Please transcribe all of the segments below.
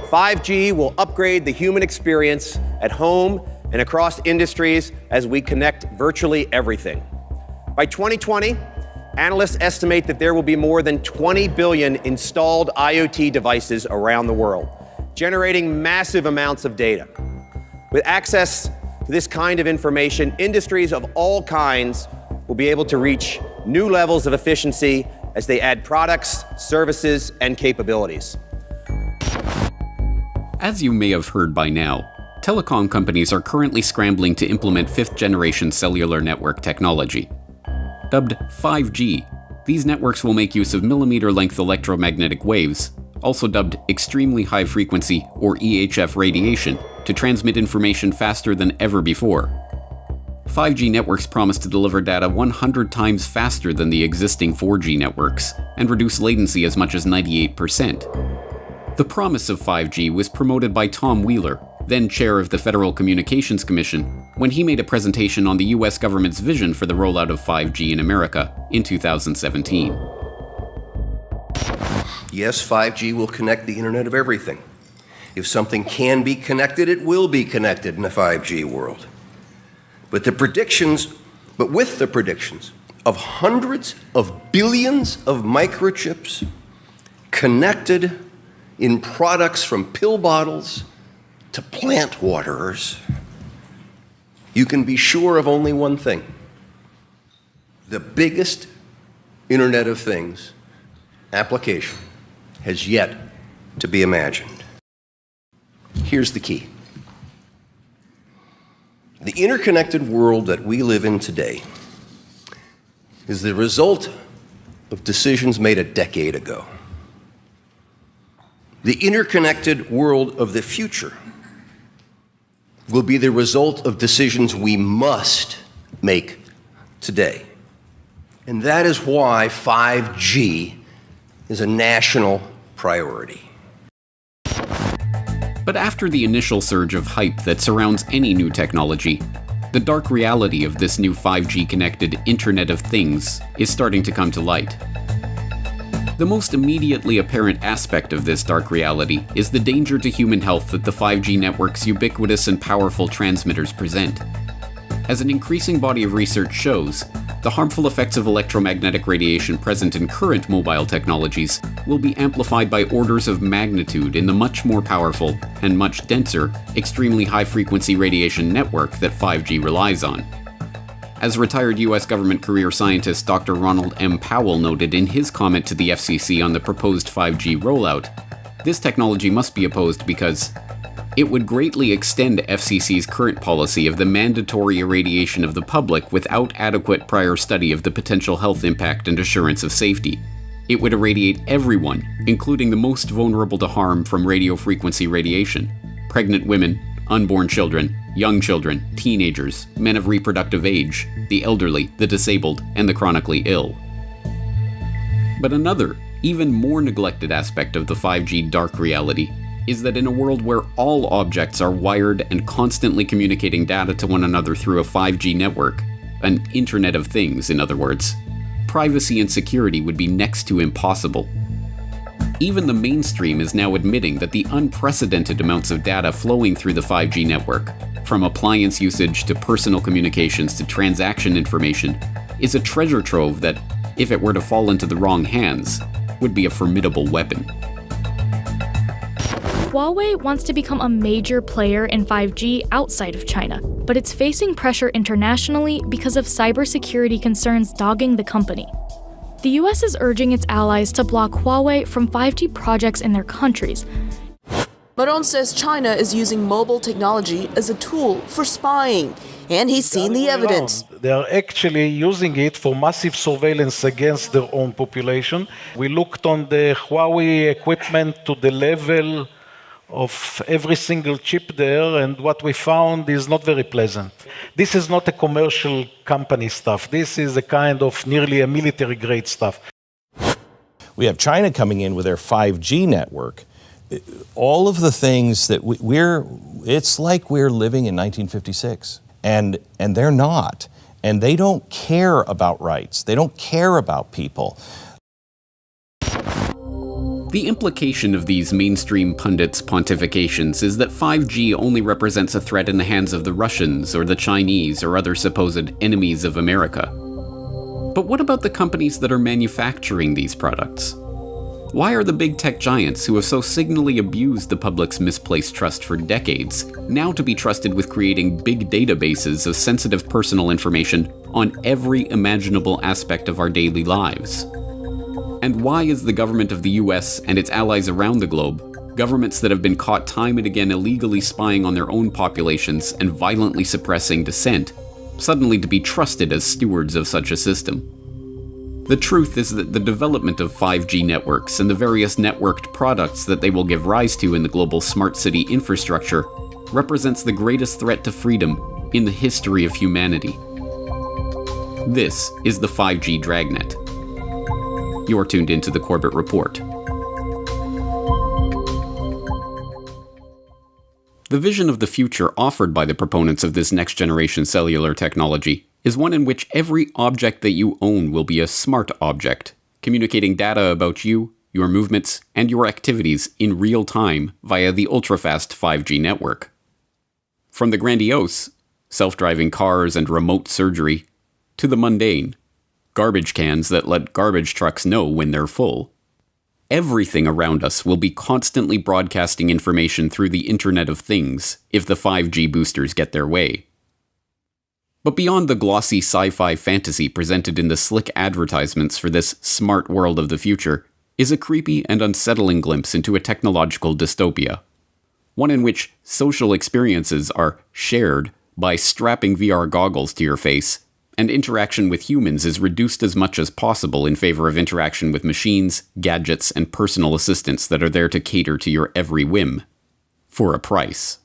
5G will upgrade the human experience at home and across industries as we connect virtually everything. By 2020, analysts estimate that there will be more than 20 billion installed IoT devices around the world, generating massive amounts of data. With access to this kind of information, industries of all kinds will be able to reach new levels of efficiency as they add products, services, and capabilities. As you may have heard by now, telecom companies are currently scrambling to implement fifth-generation cellular network technology. Dubbed 5G, these networks will make use of millimeter-length electromagnetic waves, also dubbed extremely high-frequency or EHF radiation, to transmit information faster than ever before. 5G networks promise to deliver data 100 times faster than the existing 4G networks, and reduce latency as much as 98%. The promise of 5G was promoted by Tom Wheeler, then chair of the Federal Communications Commission, when he made a presentation on the US government's vision for the rollout of 5G in America in 2017. Yes, 5G will connect the Internet of everything. If something can be connected, it will be connected in a 5G world. But with the predictions of hundreds of billions of microchips connected in products from pill bottles to plant waterers, you can be sure of only one thing. The biggest Internet of Things application has yet to be imagined. Here's the key. The interconnected world that we live in today is the result of decisions made a decade ago. The interconnected world of the future will be the result of decisions we must make today. And that is why 5G is a national priority. But after the initial surge of hype that surrounds any new technology, the dark reality of this new 5G-connected Internet of Things is starting to come to light. The most immediately apparent aspect of this dark reality is the danger to human health that the 5G network's ubiquitous and powerful transmitters present. As an increasing body of research shows, the harmful effects of electromagnetic radiation present in current mobile technologies will be amplified by orders of magnitude in the much more powerful and much denser, extremely high-frequency radiation network that 5G relies on. As retired US government career scientist Dr. Ronald M. Powell noted in his comment to the FCC on the proposed 5G rollout, this technology must be opposed because it would greatly extend FCC's current policy of the mandatory irradiation of the public without adequate prior study of the potential health impact and assurance of safety. It would irradiate everyone, including the most vulnerable to harm from radio frequency radiation: pregnant women, unborn children, young children, teenagers, men of reproductive age, the elderly, the disabled, and the chronically ill. But another, even more neglected aspect of the 5G dark reality is that in a world where all objects are wired and constantly communicating data to one another through a 5G network, an Internet of Things, in other words, privacy and security would be next to impossible. Even the mainstream is now admitting that the unprecedented amounts of data flowing through the 5G network, from appliance usage to personal communications to transaction information, is a treasure trove that, if it were to fall into the wrong hands, would be a formidable weapon. Huawei wants to become a major player in 5G outside of China, but it's facing pressure internationally because of cybersecurity concerns dogging the company. The US is urging its allies to block Huawei from 5G projects in their countries. Maron says China is using mobile technology as a tool for spying, and he's seen the evidence. They are actually using it for massive surveillance against their own population. We looked on the Huawei equipment to the level of every single chip there, and what we found is not very pleasant. This is not a commercial company stuff. This is a kind of nearly a military grade stuff. We have China coming in with their 5G network. All of the things that it's like we're living in 1956, and they're not. And they don't care about rights. They don't care about people. The implication of these mainstream pundits' pontifications is that 5G only represents a threat in the hands of the Russians or the Chinese or other supposed enemies of America. But what about the companies that are manufacturing these products? Why are the big tech giants who have so signally abused the public's misplaced trust for decades now to be trusted with creating big databases of sensitive personal information on every imaginable aspect of our daily lives? And why is the government of the US and its allies around the globe, governments that have been caught time and again illegally spying on their own populations and violently suppressing dissent, suddenly to be trusted as stewards of such a system? The truth is that the development of 5G networks and the various networked products that they will give rise to in the global smart city infrastructure represents the greatest threat to freedom in the history of humanity. This is the 5G Dragnet. You're tuned into the Corbett Report. The vision of the future offered by the proponents of this next-generation cellular technology is one in which every object that you own will be a smart object, communicating data about you, your movements, and your activities in real time via the ultra-fast 5G network. From the grandiose, self-driving cars and remote surgery, to the mundane, garbage cans that let garbage trucks know when they're full, everything around us will be constantly broadcasting information through the Internet of Things if the 5G boosters get their way. But beyond the glossy sci-fi fantasy presented in the slick advertisements for this smart world of the future is a creepy and unsettling glimpse into a technological dystopia. One in which social experiences are shared by strapping VR goggles to your face, and interaction with humans is reduced as much as possible in favor of interaction with machines, gadgets, and personal assistants that are there to cater to your every whim, for a price.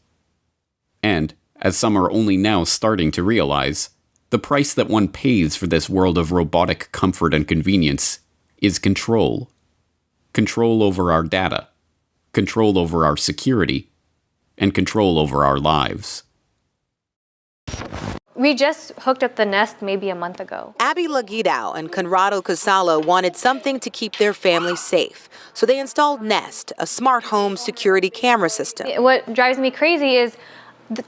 And, as some are only now starting to realize, the price that one pays for this world of robotic comfort and convenience is control. Control over our data, control over our security, and control over our lives. We just hooked up the Nest maybe a month ago. Abby Laguidao and Conrado Casalo wanted something to keep their family safe, so they installed Nest, a smart home security camera system. What drives me crazy is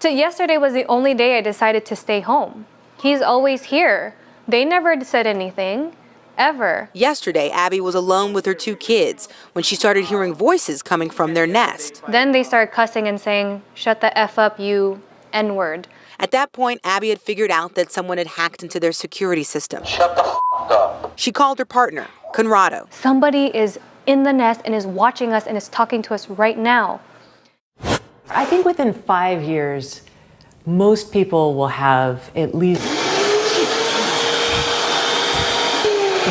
yesterday was the only day I decided to stay home. He's always here. They never said anything, ever. Yesterday, Abby was alone with her 2 kids when she started hearing voices coming from their Nest. Then they started cussing and saying, "Shut the F up, you N-word." At that point, Abby had figured out that someone had hacked into their security system. Shut the f*** up. She called her partner, Conrado. Somebody is in the Nest and is watching us and is talking to us right now. I think within 5 years, most people will have at least...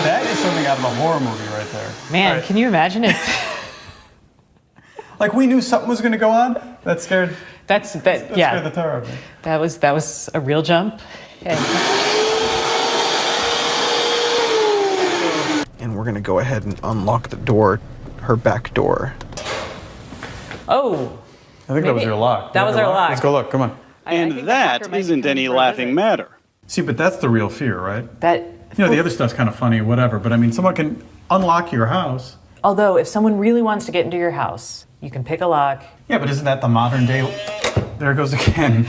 That is something out of a horror movie right there. Man, right. Can you imagine it? Like we knew something was going to go on? That scared... That yeah. Scared the tar out of me. That was a real jump. And we're going to go ahead and unlock the door, her back door. Oh. I think that was your lock. That was our lock. Let's go look, come on. And that isn't any laughing matter. See, but that's the real fear, right? That... You know, the other stuff's kind of funny, whatever, but I mean, someone can unlock your house. Although, if someone really wants to get into your house, you can pick a lock. Yeah, but isn't that the modern day... There it goes again.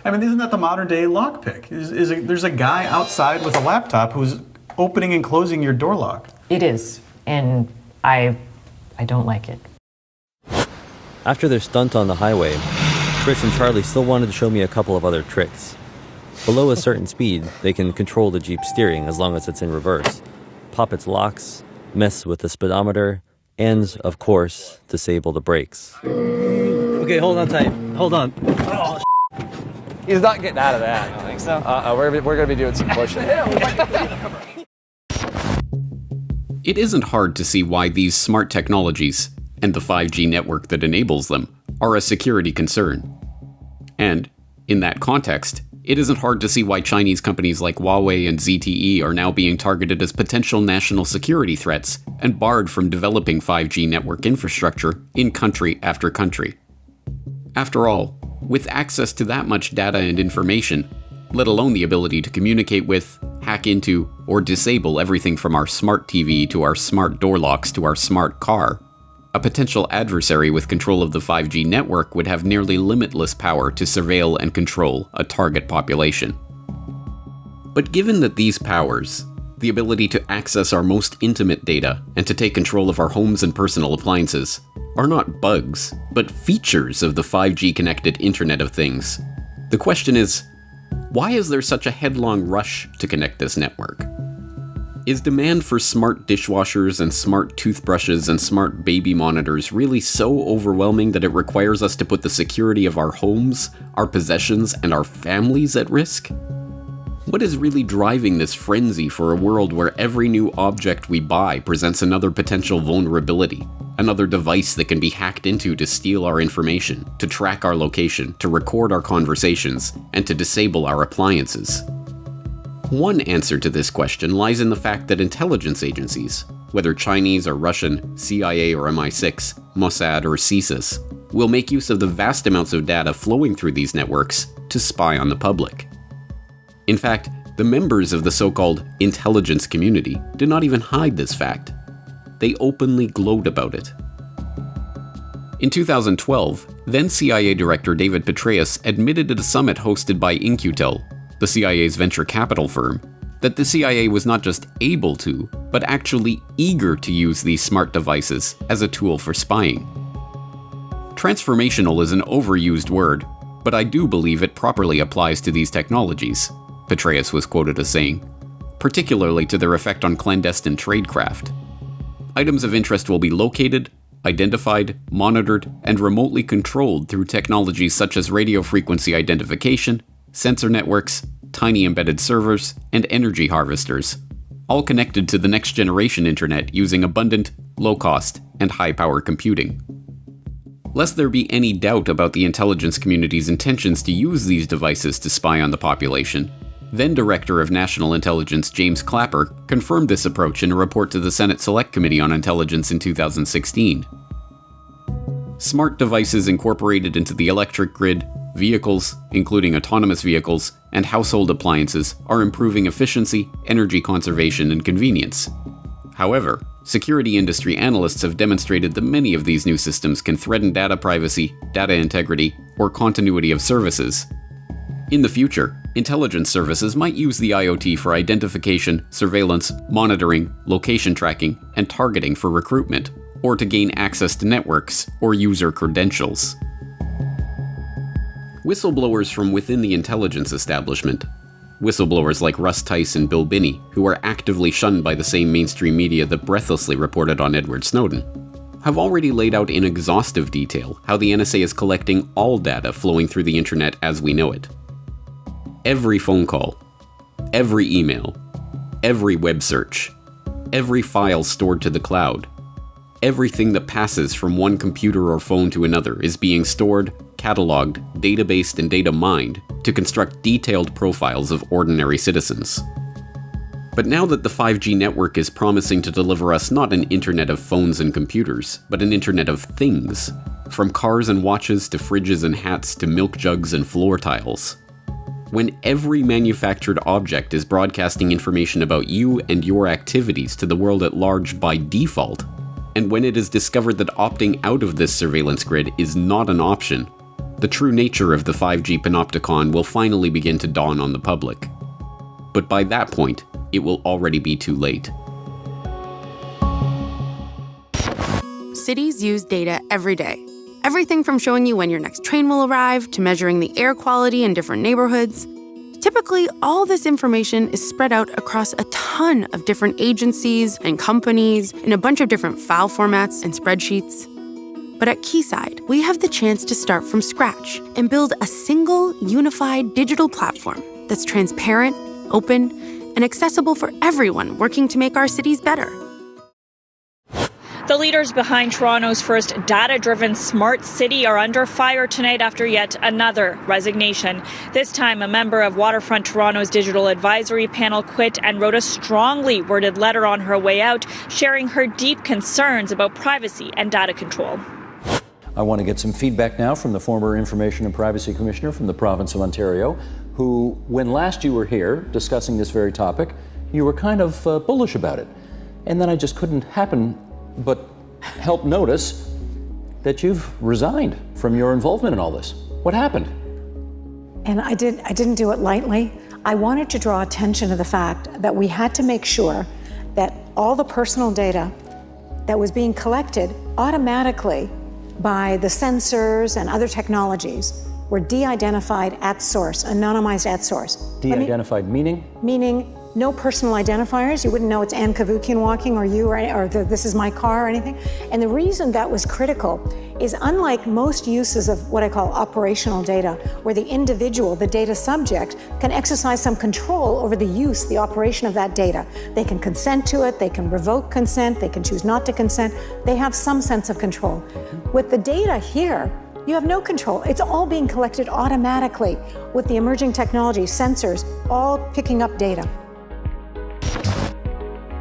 I mean, isn't that the modern day lockpick? There's a guy outside with a laptop who's opening and closing your door lock. It is, and I don't like it. After their stunt on the highway, Chris and Charlie still wanted to show me a couple of other tricks. Below a certain speed, they can control the Jeep's steering as long as it's in reverse, pop its locks, mess with the speedometer, and, of course, disable the brakes. Okay, hold on tight. Hold on. Oh, he's not getting out of that. I don't think so. We're going to be doing some pushing. It isn't hard to see why these smart technologies, and the 5G network that enables them, are a security concern. And, in that context, it isn't hard to see why Chinese companies like Huawei and ZTE are now being targeted as potential national security threats and barred from developing 5G network infrastructure in country after country. After all, with access to that much data and information, let alone the ability to communicate with, hack into, or disable everything from our smart TV to our smart door locks to our smart car, a potential adversary with control of the 5G network would have nearly limitless power to surveil and control a target population. But given that these powers, the ability to access our most intimate data and to take control of our homes and personal appliances, are not bugs, but features of the 5G connected Internet of Things, the question is, why is there such a headlong rush to connect this network? Is demand for smart dishwashers and smart toothbrushes and smart baby monitors really so overwhelming that it requires us to put the security of our homes, our possessions, and our families at risk? What is really driving this frenzy for a world where every new object we buy presents another potential vulnerability, another device that can be hacked into to steal our information, to track our location, to record our conversations, and to disable our appliances? One answer to this question lies in the fact that intelligence agencies, whether Chinese or Russian, CIA or MI6, Mossad or CSIS, will make use of the vast amounts of data flowing through these networks to spy on the public. In fact, the members of the so-called intelligence community did not even hide this fact. They openly gloat about it. In 2012, then CIA Director David Petraeus admitted at a summit hosted by In-Q-Tel, the CIA's venture capital firm, that the CIA was not just able to, but actually eager to use these smart devices as a tool for spying. Transformational is an overused word, but I do believe it properly applies to these technologies, Petraeus was quoted as saying, particularly to their effect on clandestine tradecraft. Items of interest will be located, identified, monitored, and remotely controlled through technologies such as radio frequency identification, sensor networks, tiny embedded servers, and energy harvesters, all connected to the next generation internet using abundant, low-cost, and high-power computing. Lest there be any doubt about the intelligence community's intentions to use these devices to spy on the population, then Director of National Intelligence James Clapper confirmed this approach in a report to the Senate Select Committee on Intelligence in 2016. Smart devices incorporated into the electric grid, vehicles, including autonomous vehicles, and household appliances are improving efficiency, energy conservation, and convenience. However, security industry analysts have demonstrated that many of these new systems can threaten data privacy, data integrity, or continuity of services. In the future, intelligence services might use the IoT for identification, surveillance, monitoring, location tracking, and targeting for recruitment, or to gain access to networks or user credentials. Whistleblowers from within the intelligence establishment, whistleblowers like Russ Tice and Bill Binney, who are actively shunned by the same mainstream media that breathlessly reported on Edward Snowden, have already laid out in exhaustive detail how the NSA is collecting all data flowing through the internet as we know it. Every phone call, every email, every web search, every file stored to the cloud, everything that passes from one computer or phone to another is being stored, cataloged, databased, and data mined to construct detailed profiles of ordinary citizens. But now that the 5G network is promising to deliver us not an internet of phones and computers, but an internet of things, from cars and watches to fridges and hats to milk jugs and floor tiles. When every manufactured object is broadcasting information about you and your activities to the world at large by default, and when it is discovered that opting out of this surveillance grid is not an option, the true nature of the 5G panopticon will finally begin to dawn on the public. But by that point, it will already be too late. Cities use data every day. Everything from showing you when your next train will arrive to measuring the air quality in different neighborhoods. Typically, all this information is spread out across a ton of different agencies and companies in a bunch of different file formats and spreadsheets. But at Keysight, we have the chance to start from scratch and build a single, unified digital platform that's transparent, open, and accessible for everyone working to make our cities better. The leaders behind Toronto's first data-driven smart city are under fire tonight after yet another resignation. This time, a member of Waterfront Toronto's digital advisory panel quit and wrote a strongly worded letter on her way out, sharing her deep concerns about privacy and data control. I want to get some feedback now from the former Information and Privacy Commissioner from the province of Ontario, who, when last you were here discussing this very topic, you were kind of bullish about it. And then I just couldn't happen but help notice that you've resigned from your involvement in all this. What happened? And I didn't do it lightly. I wanted to draw attention to the fact that we had to make sure that all the personal data that was being collected automatically by the sensors and other technologies were de-identified at source, anonymized at source. De-identified meaning? Meaning no personal identifiers. You wouldn't know it's Ann Kavukian walking or you or this is my car or anything. And the reason that was critical is unlike most uses of what I call operational data, where the individual, the data subject, can exercise some control over the use, the operation of that data. They can consent to it, they can revoke consent, they can choose not to consent. They have some sense of control. With the data here, you have no control. It's all being collected automatically with the emerging technology, sensors, all picking up data.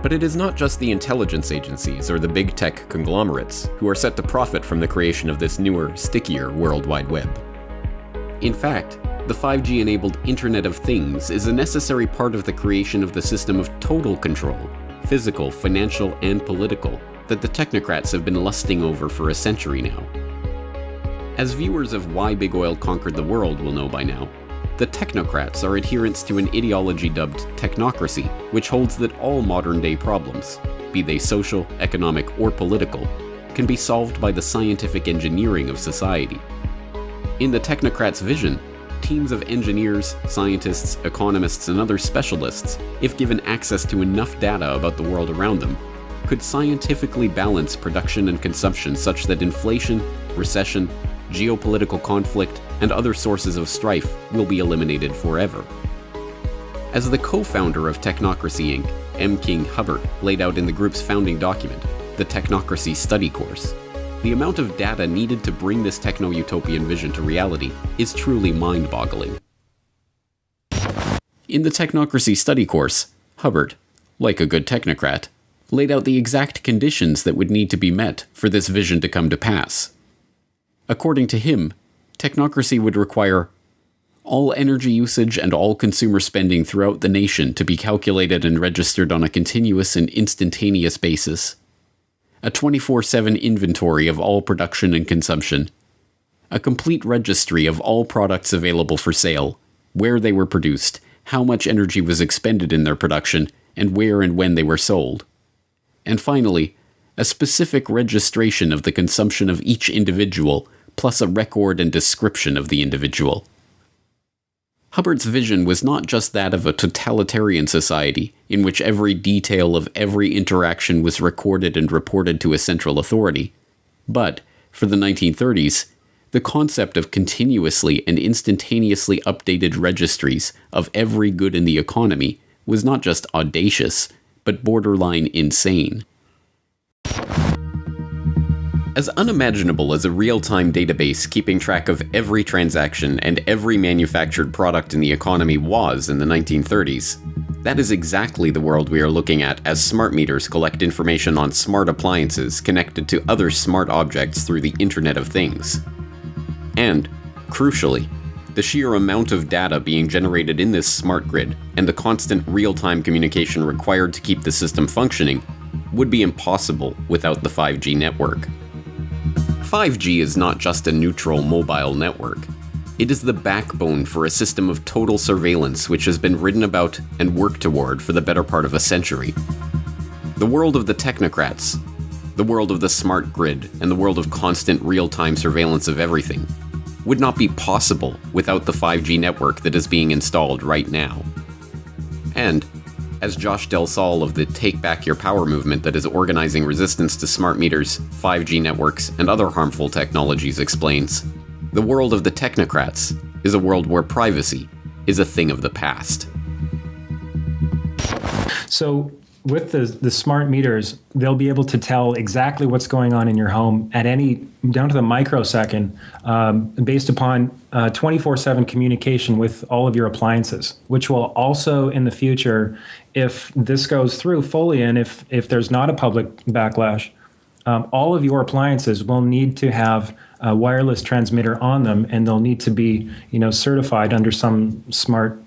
But it is not just the intelligence agencies or the big tech conglomerates who are set to profit from the creation of this newer, stickier World Wide Web. In fact, the 5G-enabled Internet of Things is a necessary part of the creation of the system of total control, physical, financial, and political, that the technocrats have been lusting over for a century now. As viewers of Why Big Oil Conquered the World will know by now, the technocrats are adherents to an ideology dubbed technocracy, which holds that all modern-day problems, be they social, economic, or political, can be solved by the scientific engineering of society. In the technocrats' vision, teams of engineers, scientists, economists, and other specialists, if given access to enough data about the world around them, could scientifically balance production and consumption such that inflation, recession, geopolitical conflict, and other sources of strife will be eliminated forever. As the co-founder of Technocracy Inc., M. King Hubbert laid out in the group's founding document, the Technocracy Study Course, the amount of data needed to bring this techno-utopian vision to reality is truly mind-boggling. In the Technocracy Study Course, Hubbert, like a good technocrat, laid out the exact conditions that would need to be met for this vision to come to pass. According to him, technocracy would require all energy usage and all consumer spending throughout the nation to be calculated and registered on a continuous and instantaneous basis, a 24/7 inventory of all production and consumption, a complete registry of all products available for sale, where they were produced, how much energy was expended in their production, and where and when they were sold, and finally, a specific registration of the consumption of each individual, plus a record and description of the individual. Hubbard's vision was not just that of a totalitarian society, in which every detail of every interaction was recorded and reported to a central authority, but, for the 1930s, the concept of continuously and instantaneously updated registries of every good in the economy was not just audacious, but borderline insane. As unimaginable as a real-time database keeping track of every transaction and every manufactured product in the economy was in the 1930s, that is exactly the world we are looking at as smart meters collect information on smart appliances connected to other smart objects through the Internet of Things. And, crucially, the sheer amount of data being generated in this smart grid and the constant real-time communication required to keep the system functioning would be impossible without the 5G network. 5G is not just a neutral mobile network. It is the backbone for a system of total surveillance which has been written about and worked toward for the better part of a century. The world of the technocrats, the world of the smart grid, and the world of constant real-time surveillance of everything would not be possible without the 5G network that is being installed right now. And, as Josh Del Sol of the Take Back Your Power movement that is organizing resistance to smart meters, 5G networks, and other harmful technologies explains, the world of the technocrats is a world where privacy is a thing of the past. So with the smart meters, they'll be able to tell exactly what's going on in your home at down to the microsecond, based upon 24/7 communication with all of your appliances, which will also in the future, if this goes through fully and if there's not a public backlash, all of your appliances will need to have a wireless transmitter on them, and they'll need to be, certified under some smart,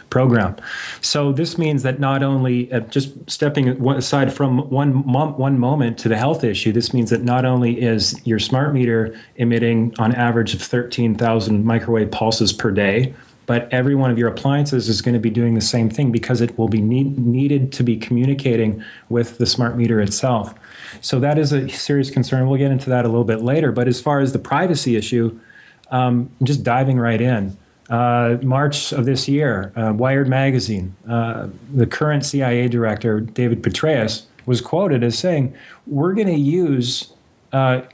program. So this means that not only, just stepping aside from one moment to the health issue, this means that not only is your smart meter emitting on average of 13,000 microwave pulses per day, but every one of your appliances is going to be doing the same thing because it will be needed to be communicating with the smart meter itself. So that is a serious concern. We'll get into that a little bit later. But as far as the privacy issue, just diving right in. March of this year, Wired magazine, the current CIA director, David Petraeus, was quoted as saying, "We're going to use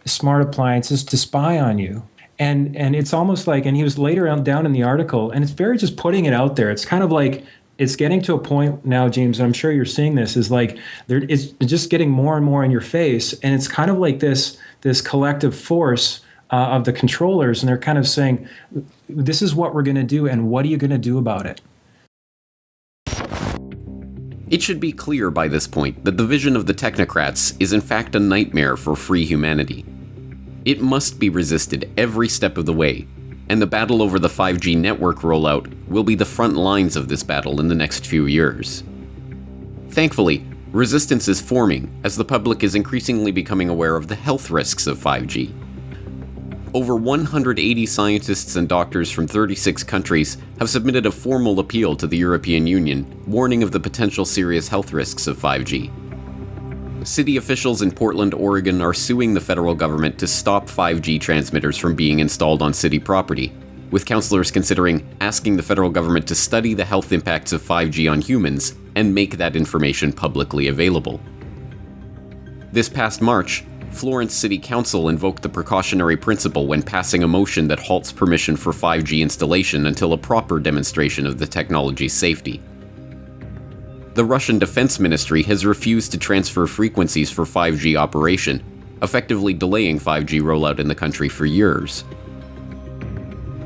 smart appliances to spy on you." And it's almost like, and he was later down in the article, and it's very just putting it out there. It's kind of like, it's getting to a point now, James, and I'm sure you're seeing this, is like, it's just getting more and more in your face. And it's kind of like this collective force of the controllers, and they're kind of saying, this is what we're going to do, and what are you going to do about it? It should be clear by this point that the vision of the technocrats is in fact a nightmare for free humanity. It must be resisted every step of the way, and the battle over the 5G network rollout will be the front lines of this battle in the next few years. Thankfully, resistance is forming as the public is increasingly becoming aware of the health risks of 5G. Over 180 scientists and doctors from 36 countries have submitted a formal appeal to the European Union, warning of the potential serious health risks of 5G. City officials in Portland, Oregon are suing the federal government to stop 5G transmitters from being installed on city property, with councilors considering asking the federal government to study the health impacts of 5G on humans and make that information publicly available. This past March, Florence City Council invoked the precautionary principle when passing a motion that halts permission for 5G installation until a proper demonstration of the technology's safety. The Russian Defense Ministry has refused to transfer frequencies for 5G operation, effectively delaying 5G rollout in the country for years.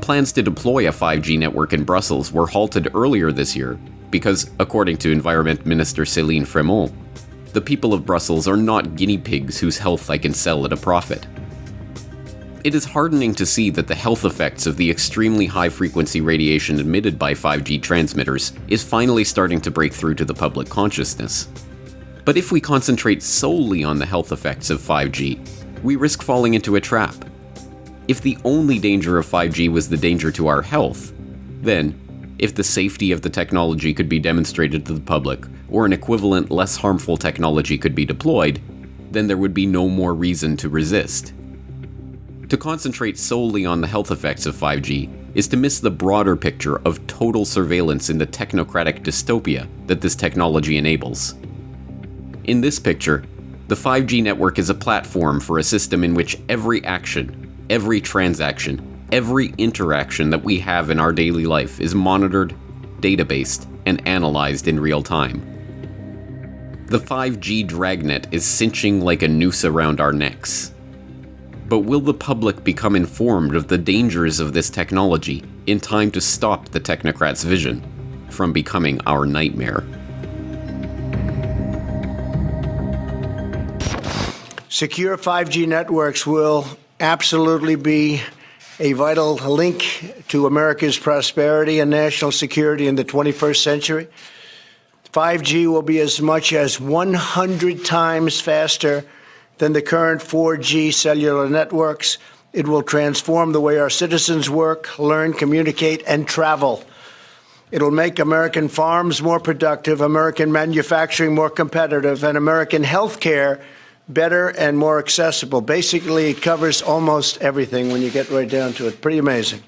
Plans to deploy a 5G network in Brussels were halted earlier this year because, according to Environment Minister Céline Frémont, the people of Brussels are not guinea pigs whose health I can sell at a profit. It is heartening to see that the health effects of the extremely high-frequency radiation emitted by 5G transmitters is finally starting to break through to the public consciousness. But if we concentrate solely on the health effects of 5G, we risk falling into a trap. If the only danger of 5G was the danger to our health, then, if the safety of the technology could be demonstrated to the public, or an equivalent less harmful technology could be deployed, then there would be no more reason to resist. To concentrate solely on the health effects of 5G is to miss the broader picture of total surveillance in the technocratic dystopia that this technology enables. In this picture, the 5G network is a platform for a system in which every action, every transaction, every interaction that we have in our daily life is monitored, databased, and analyzed in real time. The 5G Dragnet is cinching like a noose around our necks. But will the public become informed of the dangers of this technology in time to stop the technocrats' vision from becoming our nightmare? Secure 5G networks will absolutely be a vital link to America's prosperity and national security in the 21st century. 5G will be as much as 100 times faster than the current 4G cellular networks. It will transform the way our citizens work, learn, communicate, and travel. It will make American farms more productive, American manufacturing more competitive, and American healthcare better and more accessible. Basically, it covers almost everything when you get right down to it. Pretty amazing.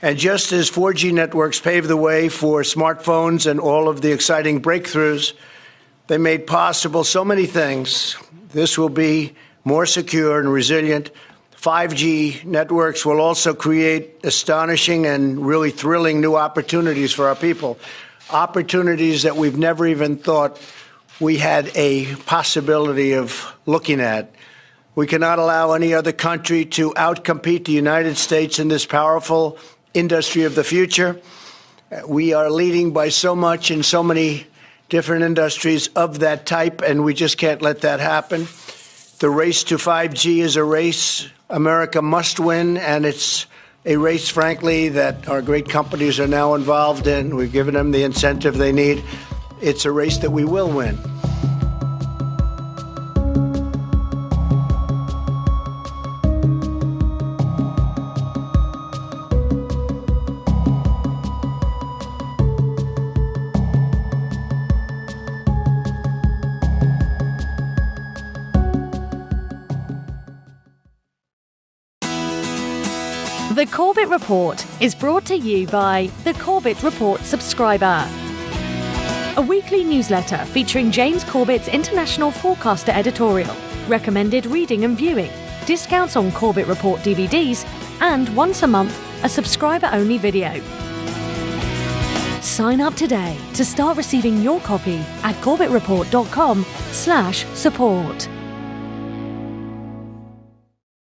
And just as 4G networks paved the way for smartphones and all of the exciting breakthroughs, they made possible so many things. This will be more secure and resilient. 5G networks will also create astonishing and really thrilling new opportunities for our people, opportunities that we've never even thought we had a possibility of looking at. We cannot allow any other country to outcompete the United States in this powerful industry of the future. We are leading by so much in so many different industries of that type, and we just can't let that happen. The race to 5G is a race America must win, and it's a race, frankly, that our great companies are now involved in. We've given them the incentive they need. It's a race that we will win. The Corbett Report is brought to you by the Corbett Report subscriber, a weekly newsletter featuring James Corbett's International Forecaster editorial, recommended reading and viewing, discounts on Corbett Report DVDs, and once a month, a subscriber-only video. Sign up today to start receiving your copy at corbettreport.com/support.